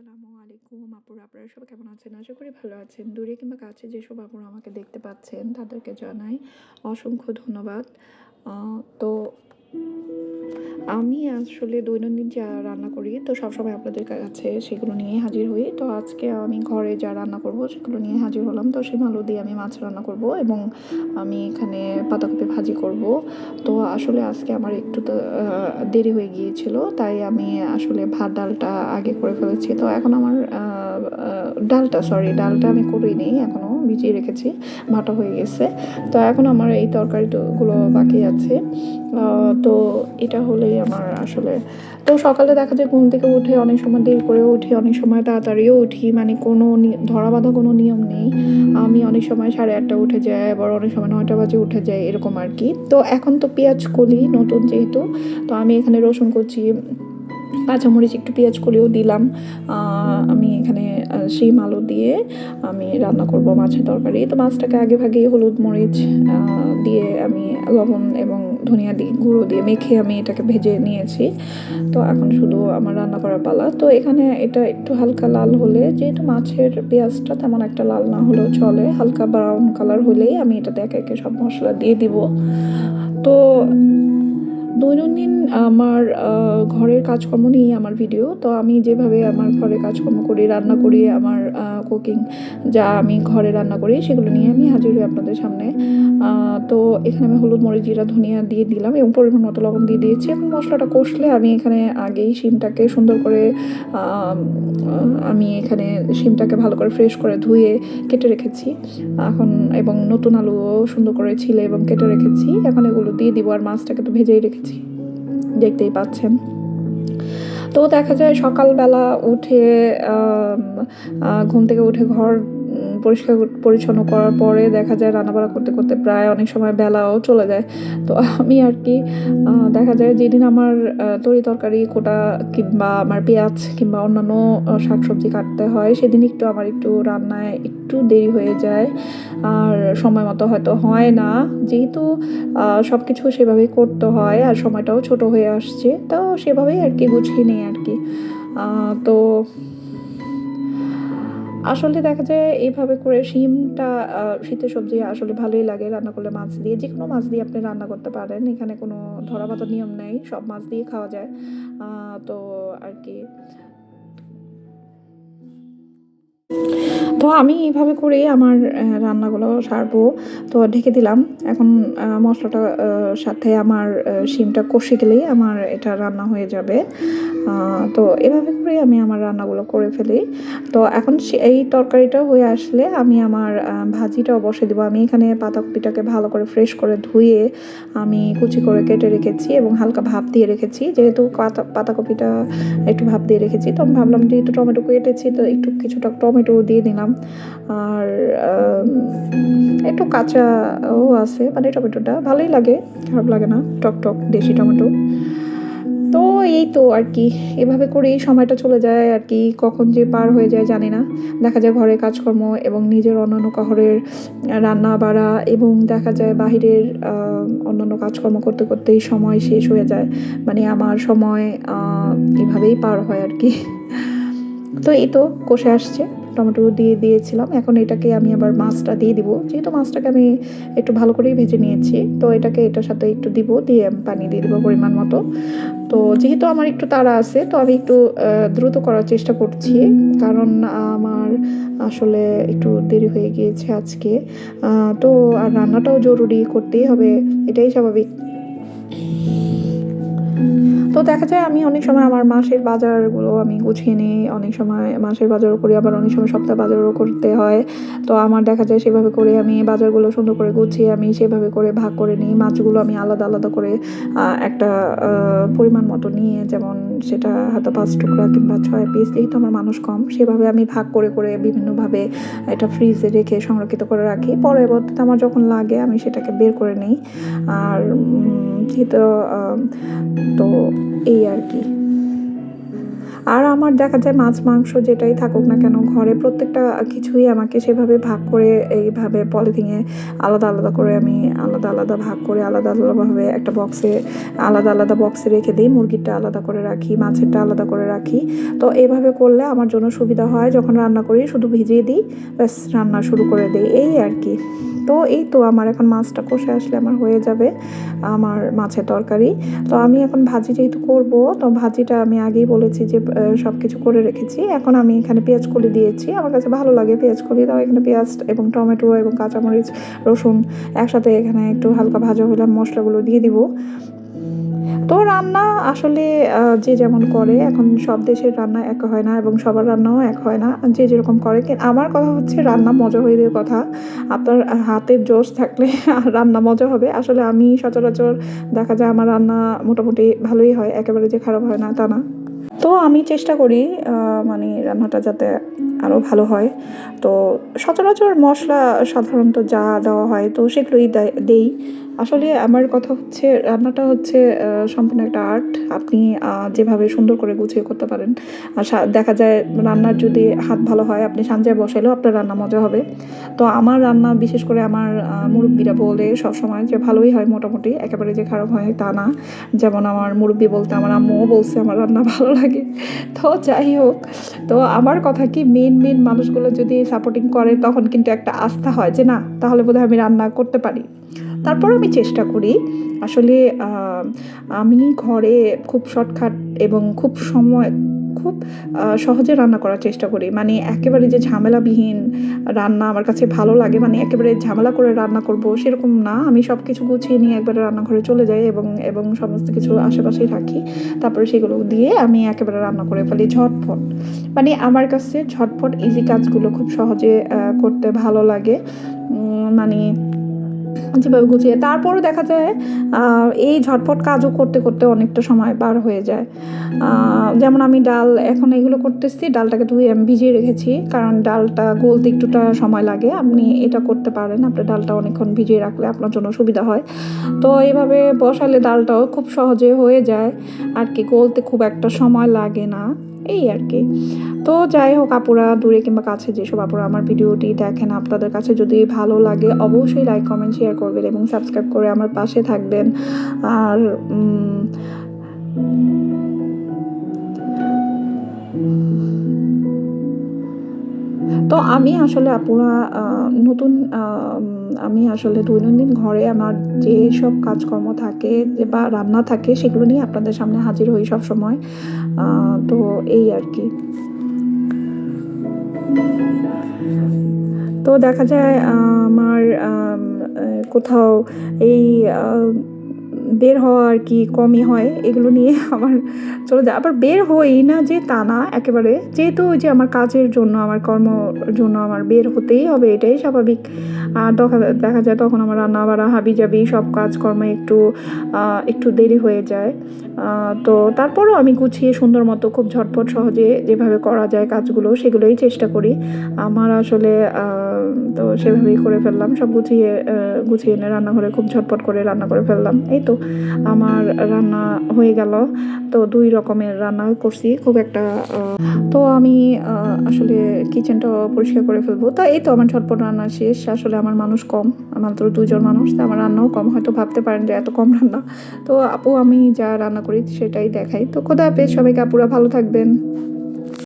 আসসালামু আলাইকুম আপুরা, আপনারা সবাই কেমন আছেন? আশা করি ভালো আছেন। দূরে কিংবা কাছে যেসব আপুরা আমাকে দেখতে পাচ্ছেন তাদেরকে জানাই অসংখ্য ধন্যবাদ। তো আমি আসলে দৈনন্দিন যা রান্না করি তো সবসময় আপনাদের কাছে সেগুলো নিয়ে হাজির হই। তো আজকে আমি ঘরে যা রান্না করব সেগুলো নিয়ে হাজির হলাম। তো শিম আলু দিয়ে আমি মাছ রান্না করব এবং আমি এখানে পাতাকপি ভাজি করব। তো আসলে আজকে আমার একটু তো দেরি হয়ে গিয়েছিল, তাই আমি আসলে ভাত ডালটা আগে করে ফেলেছি। তো এখন আমার ডালটা আমি করিনি, এখনও ভিজিয়ে রেখেছি, ভাতটা হয়ে গেছে। তো এখন আমার এই তরকারিগুলো বাকি আছে। তো এটা হলেই আমার আসলে, তো সকালে দেখা যায় ঘুম থেকে উঠে অনেক সময় দেরি করেও উঠি, অনেক সময় তাড়াতাড়িও উঠি, মানে কোনো ধরা বাঁধা কোনো নিয়ম নেই। আমি অনেক সময় 8:30 উঠে যাই, আবার অনেক সময় 9টা বাজে উঠে যাই, এরকম আর কি। তো এখন তো পেঁয়াজ কলি নতুন যেহেতু, তো আমি এখানে রসুন কুচি, কাঁচামরিচ, একটু পেঁয়াজ কলিও দিলাম। আমি এখানে শিম আলু দিয়ে আমি রান্না করব মাছের তরকারি। তো মাছটাকে আগে ভাগে হলুদ মরিচ দিয়ে আমি লবণ এবং ধনিয়া গুঁড়ো দিয়ে মেখে আমি এটাকে ভেজে নিয়েছি। তো এখন শুধু আমার রান্না করার পালা। তো এখানে এটা একটু হালকা লাল হলে, যেহেতু মাছের পেঁয়াজটা তেমন একটা লাল না হলেও চলে, হালকা ব্রাউন কালার হলেই আমি এটাতে একে একে সব মশলা দিয়ে দিব। তো দৈনন্দিন আমার ঘরের কাজকর্ম নিয়ে আমার ভিডিও। তো আমি যেভাবে আমার ঘরের কাজকর্ম করি, রান্না করি, আমার কুকিং যা আমি ঘরে রান্না করি সেগুলো নিয়ে আমি হাজির হই আপনাদের সামনে। তো এখানে আমি হলুদ মরিচ জিরা ধনিয়া দিয়ে দিলাম এবং পরিমাণ মতো লবণ দিয়ে দিয়েছি। এখন মশলাটা কষলে আমি এখানে আগেই শিমটাকে সুন্দর করে আমি এখানে শিমটাকে ভালো করে ফ্রেশ করে ধুয়ে কেটে রেখেছি এখন, এবং নতুন আলুও সুন্দর করে ছিলে এবং কেটে রেখেছি। এখন এগুলো দিয়ে দিব, আর মাছটাকে তো ভেজেই রেখেছি, দেখতেই পাচ্ছেন। তো দেখা যায় সকালবেলা উঠে ঘুম থেকে উঠে ঘর পরিষ্কার পরিচ্ছন্ন করার পরে দেখা যায় রান্নাবাড়া করতে করতে প্রায় অনেক সময় বেলাও চলে যায়। তো আমি আর কি দেখা যায় যেদিন আমার তরি তরকারি কোটা কিংবা আমার পেঁয়াজ কিংবা অন্যান্য শাকসবজি কাটতে হয়, সেদিন আমার একটু রান্নায় একটু দেরি হয়ে যায়, আর সময় মতো হয়তো হয় না, যেহেতু সব কিছু সেভাবেই করতে হয় আর সময়টাও ছোট হয়ে আসছে। তো সেভাবেই আর কি গুছিয়ে নিই আর কি। তো আসলে দেখা যায় এইভাবে করে শিমটা, শীতের সবজি আসলে ভালোই লাগে রান্না করলে। মাছ দিয়ে, যেকোনো মাছ দিয়ে আপনি রান্না করতে পারেন, এখানে কোনো ধরা বাঁধা নিয়ম নেই, সব মাছ দিয়ে খাওয়া যায়। তো আর কি, তো আমি এইভাবে করেই আমার রান্নাগুলো সারবো। তো ঢেকে দিলাম। এখন মশলাটা সাথে আমার শিমটা কষে গেলেই আমার এটা রান্না হয়ে যাবে। তো এভাবে করেই আমি আমার রান্নাগুলো করে ফেলি। তো এখন এই তরকারিটা হয়ে আসলে আমি আমার ভাজিটাও বসিয়ে দেবো। আমি এখানে পাতাকপিটাকে ভালো করে ফ্রেশ করে ধুয়ে আমি কুচি করে কেটে রেখেছি এবং হালকা ভাপ দিয়ে রেখেছি। যেহেতু পাতাকপিটা একটু ভাপ দিয়ে রেখেছি, তো আমি ভাবলাম যেহেতু টমেটো কেটেছি তো একটু কিছুটা টমেটো দিয়ে দিলাম। আর একটু কাঁচাও আছে, মানে টমেটোটা ভালোই লাগে, খারাপ লাগে না, টক টক দেশি টমেটো। তো এই তো আর কি, এভাবে করেই সময়টা চলে যায় আর কি, কখন যে পার হয়ে যায় জানি না। দেখা যায় ঘরের কাজকর্ম এবং নিজের অন্যান্য শহরের রান্না বাড়া এবং দেখা যায় বাহিরের অন্যান্য কাজকর্ম করতে করতেই সময় শেষ হয়ে যায়, মানে আমার সময় এভাবেই পার হয় আর কি। তো এই তো কষে আসছে, টমেটো দিয়ে দিয়েছিলাম, এখন এটাকে আমি আবার মাছটা দিয়ে দিব। যেহেতু মাছটাকে আমি একটু ভালো করেই ভেজে নিয়েছি, তো এটার সাথে একটু দিব, দিয়ে পানি দিয়ে দিব পরিমাণ মতো। তো যেহেতু আমার একটু তাড়া আছে, তো আমি একটু দ্রুত করার চেষ্টা করছি, কারণ আমার আসলে একটু দেরি হয়ে গিয়েছে আজকে। তো আর রান্নাটাও জরুরি, করতেই হবে, এটাই স্বাভাবিক। তো দেখা যায় আমি অনেক সময় আমার মাসের বাজারগুলো আমি গুছিয়ে নিই, অনেক সময় মাসের বাজারও করি, আবার অনেক সময় সপ্তাহ বাজারও করতে হয়। তো আমার দেখা যায় সেভাবে করে আমি বাজারগুলো সুন্দর করে গুছিয়ে আমি সেভাবে করে ভাগ করে নিই। মাছগুলো আমি আলাদা আলাদা করে একটা পরিমাণ মতো নিয়ে, যেমন সেটা হয়তো 5 টুকরা কিংবা 6 পিস, যেহেতু আমার মানুষ কম, সেভাবে আমি ভাগ করে করে বিভিন্নভাবে এটা ফ্রিজে রেখে সংরক্ষিত করে রাখি। পরবর্তীতে আমার যখন লাগে আমি সেটাকে বের করে নিই। আর যেহেতু তো এই আর কি। আর আমার দেখা যায় মাছ মাংস যেটাই থাকুক না কেন ঘরে প্রত্যেকটা কিছুই আমাকে সেভাবে ভাগ করে এইভাবে পলিথিনে আলাদা আলাদা করে আমি আলাদা আলাদা ভাগ করে আলাদা আলাদাভাবে একটা বক্সে আলাদা আলাদা বক্সে রেখে দিই। মুরগিরটা আলাদা করে রাখি, মাছেরটা আলাদা করে রাখি। তো এভাবে করলে আমার জন্য সুবিধা হয়, যখন রান্না করি শুধু ভিজিয়ে দিই, ব্যাস রান্না শুরু করে দিই, এই আর কি। তো এই তো আমার এখন মাছটা কষে আসলে আমার হয়ে যাবে আমার মাছের তরকারি। তো আমি এখন ভাজি যেহেতু করব, তো ভাজিটা আমি আগেই বলেছি যে সব কিছু করে রেখেছি। এখন আমি এখানে পেঁয়াজ কলি দিয়েছি, আমার কাছে ভালো লাগে পেঁয়াজ কলি। তো এখানে পেঁয়াজ এবং টমেটো এবং কাঁচামরিচ, রসুন একসাথে এখানে একটু হালকা ভাজা হলে মশলাগুলো দিয়ে দিব। তো রান্না আসলে যে যেমন করে, এখন সব দেশের রান্না এক হয় না এবং সবার রান্নাও এক হয় না, যে যেরকম করে। আমার কথা হচ্ছে রান্না মজা হয়ে যাওয়ার কথা। আপনার হাতের জোশ থাকলে রান্না মজা হবে। আসলে আমি সচরাচর দেখা যায় আমার রান্না মোটামুটি ভালোই হয়, একেবারে যে খারাপ হয় না তা না। তো আমি চেষ্টা করি মানে রান্নাটা যাতে আরও ভালো হয়। তো সচরাচর মশলা সাধারণত যা দেওয়া হয় তো সেগুলোই দেই। আসলে আমার কথা হচ্ছে রান্নাটা হচ্ছে সম্পূর্ণ একটা আর্ট। আপনি যেভাবে সুন্দর করে গুছিয়ে করতে পারেন। দেখা যায় রান্নার যদি হাত ভালো হয়, আপনি সানজায় বসাইলেও আপনার রান্না মজা হবে। তো আমার রান্না বিশেষ করে আমার মুরব্বিরা বলে সবসময় যে ভালোই হয় মোটামুটি, একেবারে যে খারাপ হয় তা না। যেমন আমার মুরব্বি বলতে আমার আম্মুও বলছে আমার রান্না ভালো লাগে। তো যাই হোক, তো আমার কথা কি মেন মানুষগুলো যদি সাপোর্টিং করে তখন কিন্তু একটা আস্থা হয় যে না তাহলে বোধহয় আমি রান্না করতে পারি। তারপরও আমি চেষ্টা করি আসলে আমি ঘরে খুব শর্টকাট এবং খুব সহজে রান্না করার চেষ্টা করি। মানে একেবারে যে ঝামেলাবিহীন রান্না আমার কাছে ভালো লাগে, মানে একেবারে ঝামেলা করে রান্না করব সেরকম না। আমি সব কিছু গুছিয়ে নিয়ে একবারে রান্নাঘরে চলে যাই এবং সমস্ত কিছু আশেপাশেই রাখি। তারপরে সেগুলো দিয়ে আমি একেবারে রান্না করে ফেলি ঝটফট। মানে আমার কাছে ঝটফট ইজি কাজগুলো খুব সহজে করতে ভালো লাগে। মানে যেভাবে গুছিয়ে তারপরও দেখা যায় এই ঝটপট কাজও করতে করতে অনেকটা সময় পার হয়ে যায়। যেমন আমি ডাল এখন এগুলো করতেছি, ডালটাকে ধুয়ে আমি ভিজিয়ে রেখেছি, কারণ ডালটা গলতে একটুটা সময় লাগে। আপনি এটা করতে পারেন, আপনার ডালটা অনেকক্ষণ ভিজিয়ে রাখলে আপনার জন্য সুবিধা হয়। তো এইভাবে বসালে ডালটাও খুব সহজে হয়ে যায় আর কি, গলতে খুব একটা সময় লাগে না, এই আর কি। তো যাই হোক, আপুরা দূরে কিংবা কাছে যেসব আপুরা আমার ভিডিওটি দেখেন, আপনাদের কাছে যদি ভালো লাগে অবশ্যই লাইক কমেন্ট শেয়ার করবেন এবং সাবস্ক্রাইব করে আমার পাশে থাকবেন। আর তো আমি আসলে আপুরা নতুন আমি আসলে দৈনন্দিন ঘরে আমার যেসব কাজকর্ম থাকে বা রান্না থাকে সেগুলো নিয়ে আপনাদের সামনে হাজির হই সবসময়। তো এই আর কি। তো দেখা যায় আমার কোথাও এই আ বের হওয়া আর কি কমই হয়। এগুলো নিয়ে আমার চলে যায়। আবার বের হই না যে তা না একেবারে। যেহেতু ওই যে আমার কাজের জন্য, আমার কর্মর জন্য আমার বের হতেই হবে, এটাই স্বাভাবিক। আর দেখা যায় তখন আমার রান্না-বাড়া, হাবিজাবি সব কাজকর্মে একটু দেরি হয়ে যায়। তো তারপরও আমি গুছিয়ে সুন্দর মতো খুব ঝটপট সহজে যেভাবে করা যায় কাজগুলো সেগুলোই চেষ্টা করি। আমার আসলে তো সেভাবেই করে ফেললাম। সব গুছিয়ে এনে রান্নাঘরে খুব ঝটপট করে রান্না করে ফেললাম। এই তো আমার রান্না হয়ে গেল। তো ২ রকমের রান্না করছি। খুব একটা তো আমি আসলে কিচেনটাও পরিষ্কার করে ফেলবো। তো এই তো আমার ঝটপট রান্না শেষ। আসলে আমার মানুষ কম। মাত্র ২ জন মানুষ। তো আমার রান্নাও কম। হয়তো ভাবতে পারেন যে এত কম রান্না। তো আপু আমি যা রান্না করি সেটাই দেখাই। তো খোদা হাফেজ সবাইকে, আপুরা ভালো থাকবেন।